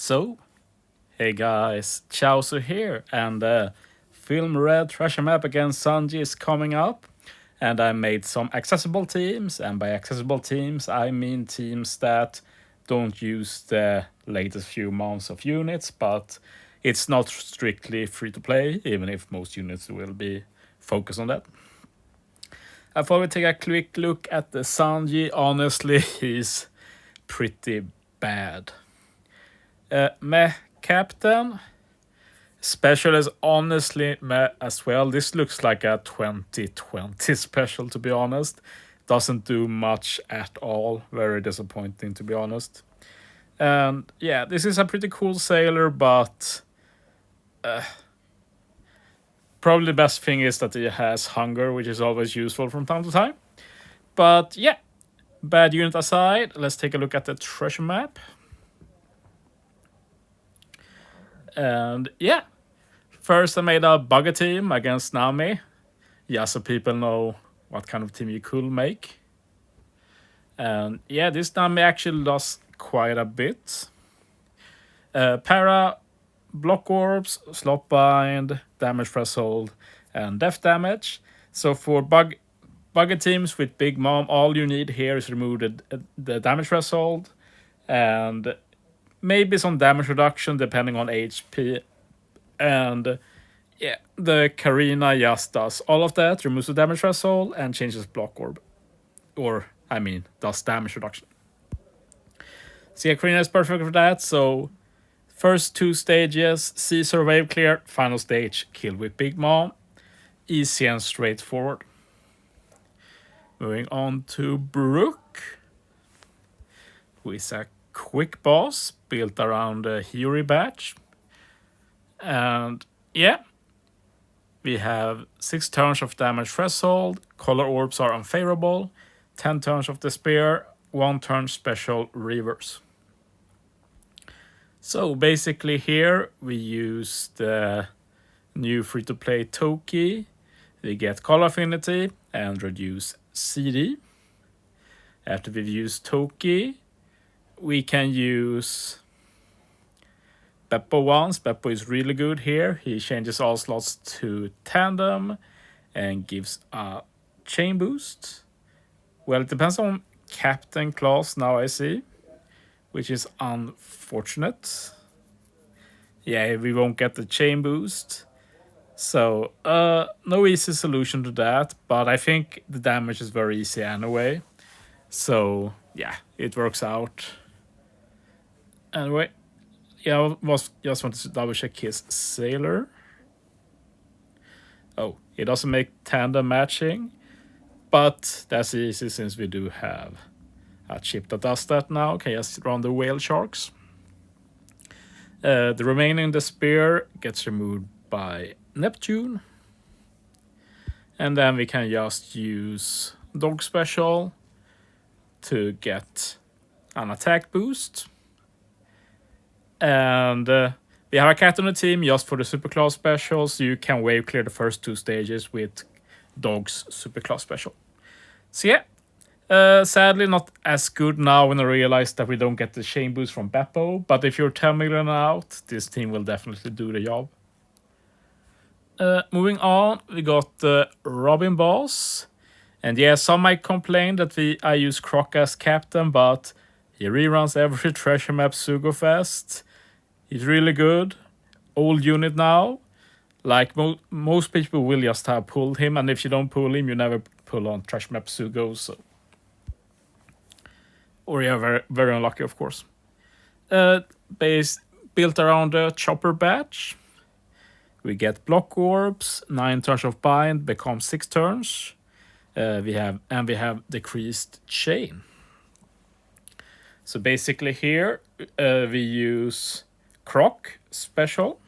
So, hey guys, Chauzu here, and Film RED Treasure Map against Sanji is coming up, and I made some accessible teams, and by accessible teams I mean teams that don't use the latest few months of units, but it's not strictly free to play, even if most units will be focused on that. I thought we'd take a quick look at the Sanji. Honestly, he's pretty bad. Meh Captain. Special is honestly meh as well. This looks like a 2020 special, to be honest. Doesn't do much at all. Very disappointing, to be honest. And yeah, this is a pretty cool sailor, but probably the best thing is that he has hunger, which is always useful from time to time. But yeah, bad unit aside, let's take a look at the treasure map. And yeah, first I made a bugger team against Nami, just so people know what kind of team you could make. And yeah, this Nami actually does quite a bit. Para, block orbs, slot bind, damage threshold, and death damage. So for bugger teams with Big Mom, all you need here is remove the damage threshold and maybe some damage reduction depending on HP. And yeah, the Karina just does all of that, removes the damage threshold, and changes block orb. Or, I mean, does damage reduction. So yeah, Karina is perfect for that. So, first two stages, Caesar wave clear, final stage, kill with Big Mom. Easy and straightforward. Moving on to Brook, who is a quick boss built around the Huri batch. And yeah, we have 6 turns of damage threshold, color orbs are unfavorable, 10 turns of despair, 1 turn special reverse. So basically here we use the new free-to-play Toki. We get color affinity and reduce CD. After we've used Toki, we can use Beppo once. Beppo is really good here. He changes all slots to tandem and gives a chain boost. Well, it depends on captain class now, I see, which is unfortunate. Yeah, we won't get the chain boost. So, no easy solution to that, but I think the damage is very easy anyway. So, yeah, it works out. Anyway, yeah, I just wanted to double check his sailor. Oh, he doesn't make tandem matching, but that's easy since we do have a chip that does that now. Okay, just run the whale sharks. The remaining despair gets removed by Neptune. And then we can just use dog special to get an attack boost. And we have a cat on the team just for the superclass specials. You can wave clear the first 2 stages with Dog's superclass special. So yeah, sadly not as good now when I realize that we don't get the chain boost from Beppo. But if you're 10 million out, this team will definitely do the job. Moving on, we got the Robin boss. And yeah, some might complain that I use Croc as captain, but he reruns every treasure map Sugofest. He's really good. Old unit now. Like most people will just have pulled him, and if you don't pull him, you never pull on treasure map Sugo. So. Or you're very, very unlucky, of course. Base built around the chopper batch. We get block orbs, 9 turns of bind, become 6 turns. We have decreased chain. So basically here we use Croc special.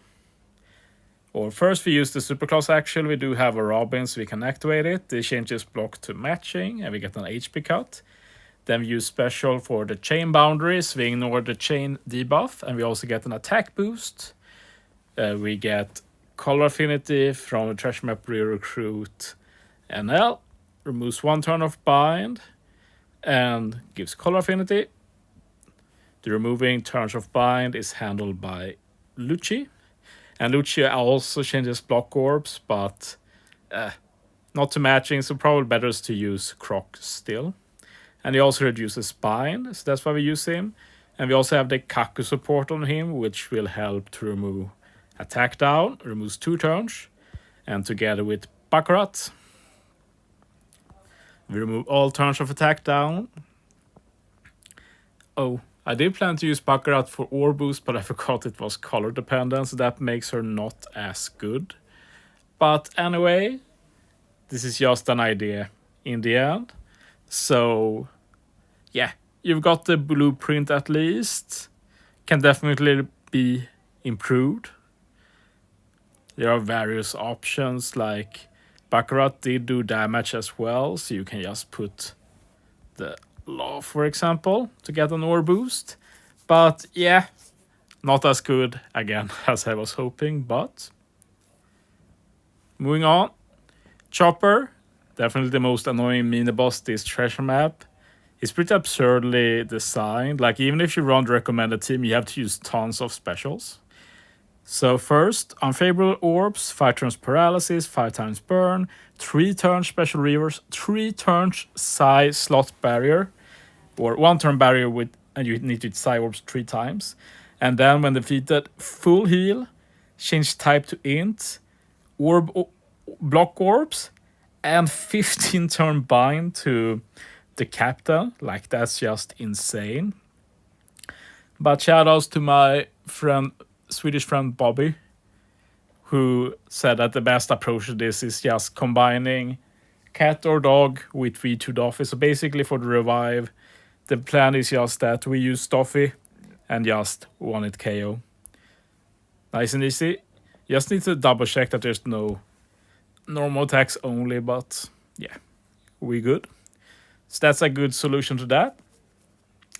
Or first we use the superclass action. We do have a Robin, so we can activate it. It changes block to matching, and we get an HP cut. Then we use special for the chain boundaries. We ignore the chain debuff, and we also get an attack boost. We get color affinity from the treasure map re-recruit NL. Removes 1 turn of bind and gives color affinity. The removing turns of bind is handled by Lucci. And Lucci also changes block orbs, but not too matching, so probably better is to use Croc still. And he also reduces bind, so that's why we use him. And we also have the Kaku support on him, which will help to remove attack down, removes 2 turns. And together with Baccarat, we remove all turns of attack down. Oh, I did plan to use Baccarat for ore boost, but I forgot it was color dependent, so that makes her not as good. But anyway, this is just an idea in the end. So, yeah, you've got the blueprint at least. Can definitely be improved. There are various options, like Baccarat did do damage as well, so you can just put the Law, for example, to get an ore boost. But yeah, not as good, again, as I was hoping, but... Moving on. Chopper, definitely the most annoying mini-boss this treasure map. It's pretty absurdly designed, like even if you run the recommended team, you have to use tons of specials. So first, unfavorable orbs, 5 turns paralysis, 5 times burn, 3 turns special reavers, 3 turns psi slot barrier, or 1 turn barrier with, and you need to psi orbs 3 times. And then when defeated, full heal, change type to int, block orbs, and 15 turn bind to the captain. Like, that's just insane. But shoutouts to my Swedish friend Bobby, who said that the best approach to this is just combining cat or dog with V2 Doffy. So basically for the revive, the plan is just that we use Doffy and just 1-hit KO. Nice and easy. Just need to double check that there's no normal attacks only, but yeah, we good. So that's a good solution to that.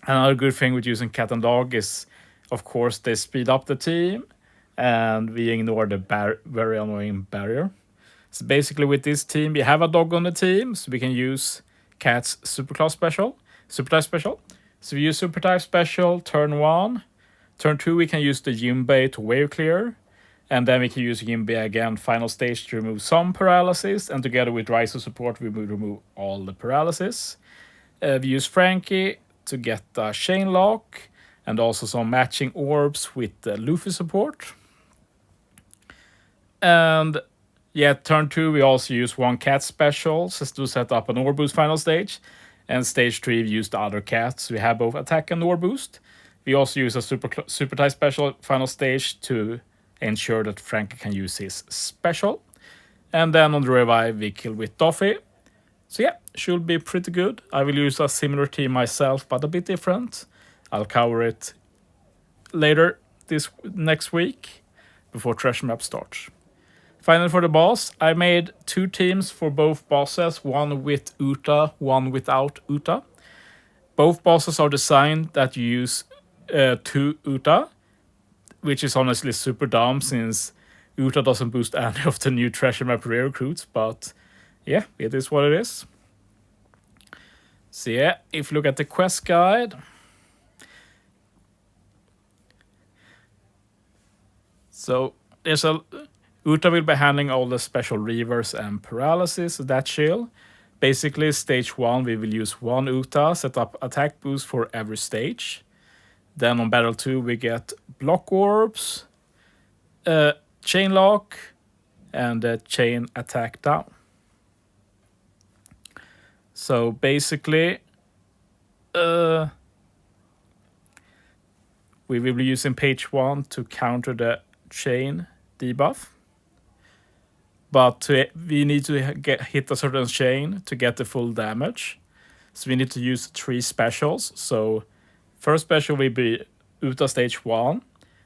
Another good thing with using cat and dog is, of course, they speed up the team and we ignore the very annoying barrier. So basically with this team, we have a dog on the team, so we can use cat's super type special. So we use super type special turn 1. Turn 2 we can use the Jinbei to wave clear. And then we can use Jinbei again, final stage, to remove some paralysis. And together with Raizo support, we will remove all the paralysis. We use Frankie to get the chain lock. And also some matching orbs with the Luffy support. And yeah, turn 2 we also use 1 cat special just to set up an orb boost final stage. And stage 3 we use the other cats. We have both attack and orb boost. We also use a super type special final stage to ensure that Frankie can use his special. And then on the revive we kill with Doffy. So yeah, should be pretty good. I will use a similar team myself, but a bit different. I'll cover it later next week before Treasure Map starts. Finally for the boss, I made 2 teams for both bosses, one with Uta, one without Uta. Both bosses are designed that you use 2 Uta, which is honestly super dumb since Uta doesn't boost any of the new Treasure Map rare recruits, but yeah, it is what it is. So yeah, if you look at the quest guide, so there's Uta will be handling all the special reavers and paralysis, so that's chill. Basically, stage 1 we will use 1 Uta, set up attack boost for every stage. Then on battle 2 we get block orbs, chain lock, and chain attack down. So basically, we will be using page 1 to counter the chain debuff. But we need to hit a certain chain to get the full damage. So we need to use 3 specials. So first special will be Uta stage 1.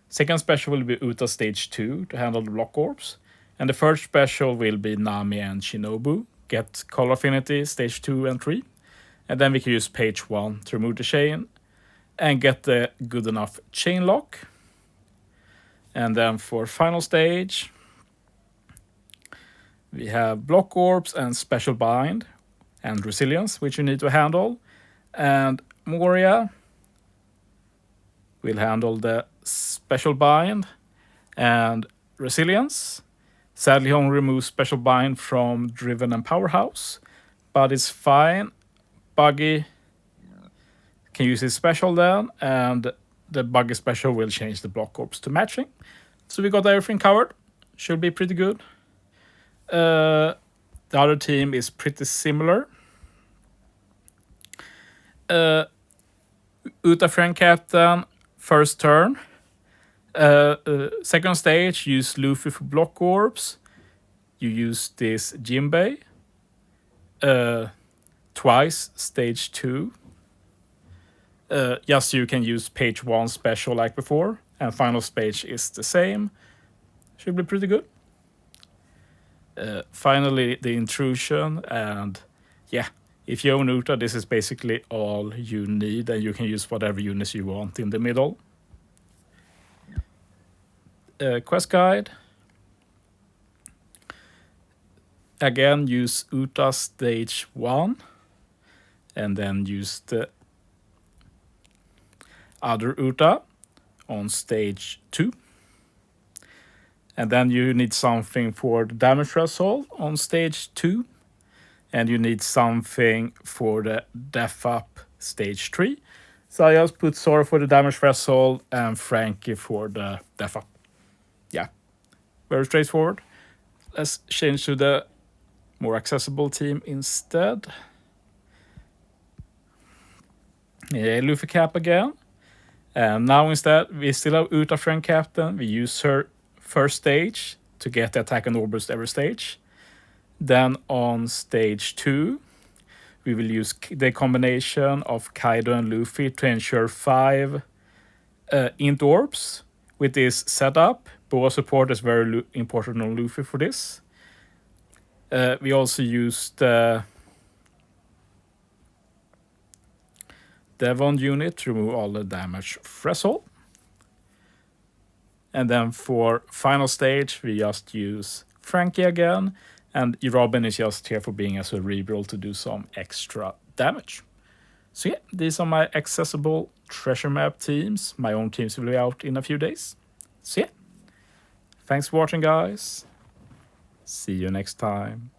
Second special will be Uta stage 2 to handle the block orbs. And the third special will be Nami and Shinobu. Get color affinity stage 2 and 3. And then we can use page 1 to remove the chain and get the good enough chain lock. And then for final stage, we have block orbs and special bind and resilience, which you need to handle. And Moria, will handle the special bind and resilience. Sadly, he only removes special bind from Driven and Powerhouse, but it's fine. Buggy can use his special then, and the Buggy special will change the block corps to matching. So we got everything covered. Should be pretty good. The other team is pretty similar. Uta Friend Captain, first turn. Second stage, use Luffy for block orbs. You use this Jinbei. Twice, stage 2. Just so you can use page 1 special like before. And final stage is the same. Should be pretty good. Finally, the intrusion, and yeah, if you own Uta, this is basically all you need, and you can use whatever units you want in the middle. Quest guide. Again, use Uta stage 1, and then use the other Uta on stage 2. And then you need something for the damage threshold on stage 2. And you need something for the def up stage 3. So I just put Sora for the damage threshold and Frankie for the def up. Yeah, very straightforward. Let's change to the more accessible team instead. Yeah, Luffy Cap again. And now instead, we still have Uta Friend Captain. We use her first stage to get the attack and orbits every stage. Then on stage 2, we will use the combination of Kaido and Luffy to ensure 5 int orbs. With this setup, Boa support is very important on Luffy for this. We also used the Devon unit to remove all the damage threshold. And then for final stage, we just use Frankie again. And Robin is just here for being a cerebral to do some extra damage. So yeah, these are my accessible treasure map teams. My own teams will be out in a few days. So yeah, thanks for watching, guys. See you next time.